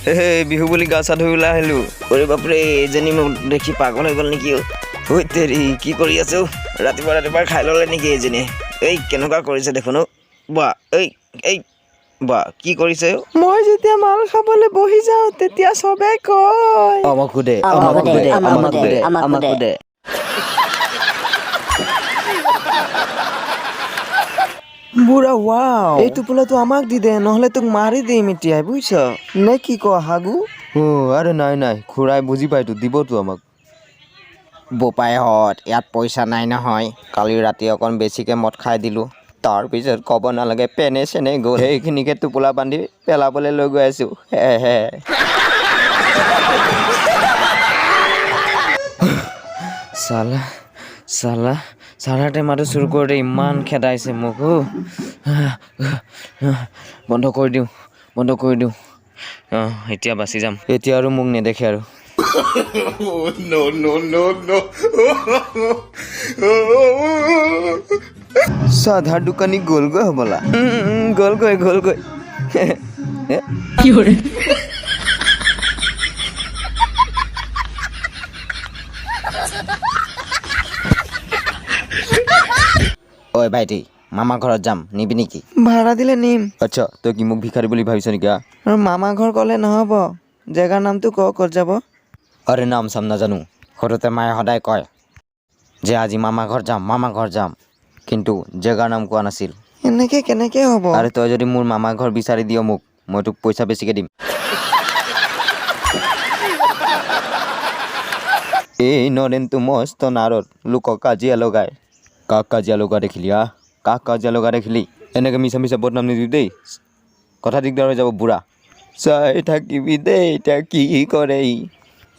বিহু বুলি গা চা ধুই ওলাই আহিলো। অৰে বাপৰে এজনী মোক দেখি পাগল হৈ গ'ল নেকি ঐ তেৰি কি কৰি আছো ৰাতিপুৱা ৰাতিপুৱা খাই ল'লে নেকি এজনীয়ে এই কেনেকুৱা কৰিছে দেখোন বা এই বা কি কৰিছে মই যেতিয়া মাল খাবলৈ বহি যাওঁ তেতিয়া চবে কয় আমাকো দে বুঢ়া ৱাও এই টোপোলাটো আমাক দি দে নহ'লে তোক মাৰি দিম এতিয়াই বুজিছ নে কি ক হাগু আৰে নাই খুৰাই বুজি পাইতো দিবতো আমাক বোপাইহঁত ইয়াত পইচা নাই নহয় কালি ৰাতি অকণ বেছিকৈ মদ খাই দিলোঁ তাৰপিছত ক'ব নালাগে পেনে চেনে গ'ল সেইখিনিকে টোপোলা বান্ধি পেলাবলৈ লৈ গৈ আছোঁ চালা টেমাটো চুৰ কৰোঁতে ইমান খেদাইছে মোক বন্ধ কৰি দিওঁ এতিয়া বাচি যাম এতিয়া আৰু মোক নেদেখে আৰু চাধাৰ দোকানী গ'লগৈ হ'বলা গ'লগৈ ঐ ভাইটি মামা ঘৰত যাম নিবি নেকি ভাড়া দিলে নিম আচ্ছা তই কি মোক ভিখাৰী বুলি ভাবিছ নেকি আৰু মামা ঘৰ ক'লে নহ'ব জেগাৰ নামটো ক'ত যাব আৰে নাম চাম নাজানো সৰুতে মায়ে সদায় কয় যে আজি মামা ঘৰ যাম কিন্তু জেগাৰ নাম কোৱা নাছিল এনেকে কেনেকে হ'ব আৰে তই যদি মোৰ মামা ঘৰ বিচাৰি দিয় মোক মই তোক পইচা বেছিকৈ দিম এই নৰেনটো মস্ত নাৰত লোকক কাজিয়া লগাই কাক কাজিয়া লগা দেখিলি এনেকৈ মিছা বদনাম নিদিবি দেই কথা দিগদাৰ হৈ যাব বুঢ়া চাই থাকিবি দেই এতিয়া কি কৰে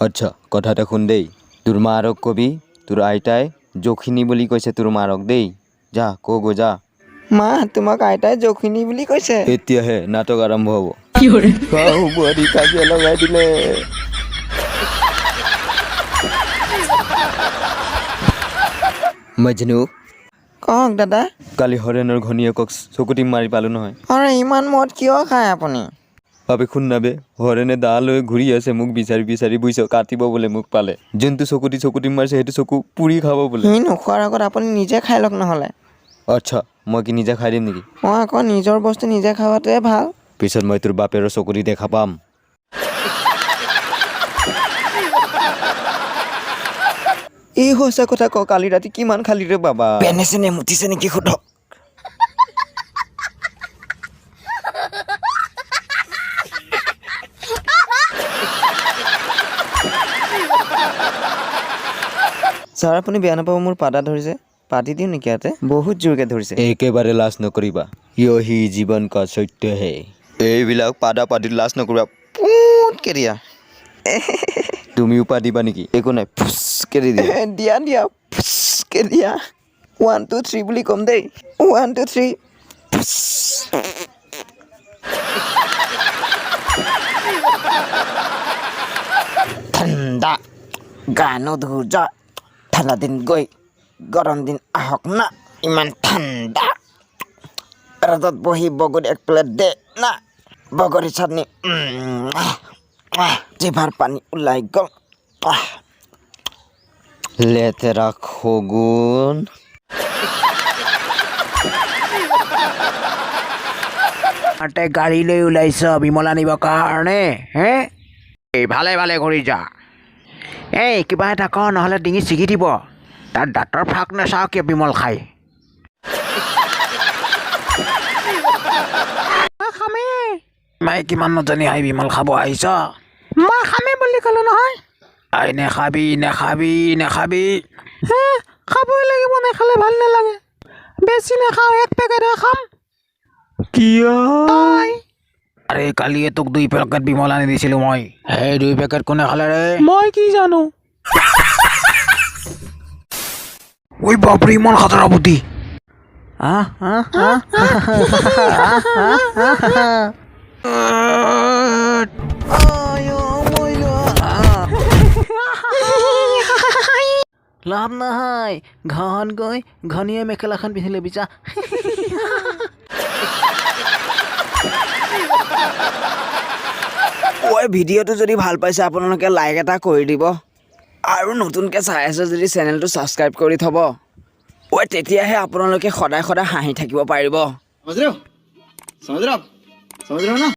আচ্ছা কথা এটা শুন দেই তোৰ মাৰক কবি তোৰ আইতাই জখিনী বুলি কৈছে তোৰ মাৰক দেই যা গৈ যা মা তোমাক আইতাই জখিনী বুলি কৈছে এতিয়াহে নাটক আৰম্ভ হ'ব বোৱাৰী কাজিয়া লগাই দিলে মজনু কওক দাদা কালি হৰেণৰ ঘনীয়েকক চকুটি মাৰি পালোঁ নহয় আৰে ইমান মদ কিয় খায় আপুনি আবে শুন নাবে হৰেণে দা লৈ ঘূৰি আছে মোক বিচাৰি বুজিছ কাটিব বোলে মোক পালে যোনটো চকুটি মাৰিছে সেইটো চকু পুৰি খাব বোলে সি নোখোৱাৰ আগত আপুনি নিজে খাই লওক নহ'লে আচ্ছা মই কি নিজে খাই দিম নেকি মই আকৌ নিজৰ বস্তু নিজে খাৱাটোৱে ভাল পিছত মই তোৰ বাপেৰৰ চকুটি দেখা পাম এই সঁচা কথা ক কালি ৰাতি কিমান খালি ৰে বাবা পেনে চেনে মুঠিছে নেকি সোধক ছাৰ আপুনি বেয়া নাপাব মোৰ পাদা ধৰিছে পাতি দিওঁ নেকি ইয়াতে বহুত জোৰকৈ ধৰিছে একেবাৰে লাজ নকৰিবা ইয়হি জীৱন কা সত্য হে এইবিলাক পাদা পাতিত লাজ নকৰিবা পুটকে দিয়া তুমিও পাতিবা নেকি একো নাই ফুচকে দি দিয়া ফুচকে দিয়া 1 2 3 বুলি ক'ম দেই 1 2 3 ঠাণ্ডা গানো ধুৰ্য ঠাণ্ডা দিন গৈ গৰম দিন আহক না ইমান ঠাণ্ডা ৰ'দত বহি বগৰী এক প্লেট দে না বগৰী চাটনি জিভাৰ পানী ওলাই গ'ল লেতেৰা খগুন গাড়ী লৈ ওলাইছ বিমলা নিবৰ কাৰণে হে এই ভালে ঘূৰি যা এই কিবা এটা ক নহ'লে ডিঙি ছিগি দিব তাৰ দাঁতৰ ফাক নাচাওঁ কিয় বিমল খাই মাই কিমান নজনী আহি বিমল খাব আহিছ মই খামেই বুলি ক'লো নহয় আই নেখাবি খাবই লাগিব নেখালে ভাল নালাগে বেছি নেখাওঁ 1 পেকেটহে খাম কিয় আৰে কালিয়ে তোক 2 পেকেট বিমল আনি দিছিলোঁ মই সেই 2 পেকেট কোনে খালে ৰে মই কি জানো ঐ বাপৰে ইমান খাতৰা বুদ্ধি লাভ নহয় ঘন গৈ ঘনীয়ে মেখেলাখন পিন্ধি ল'বি যা ঐ ভিডিঅ'টো যদি ভাল পাইছে আপোনালোকে লাইক এটা কৰি দিব আৰু নতুনকৈ চাই আছে যদি চেনেলটো ছাবস্ক্ৰাইব কৰি থ'ব ঐ তেতিয়াহে আপোনালোকে সদায় সদায় হাঁহি থাকিব পাৰিব समझ रहे हो ना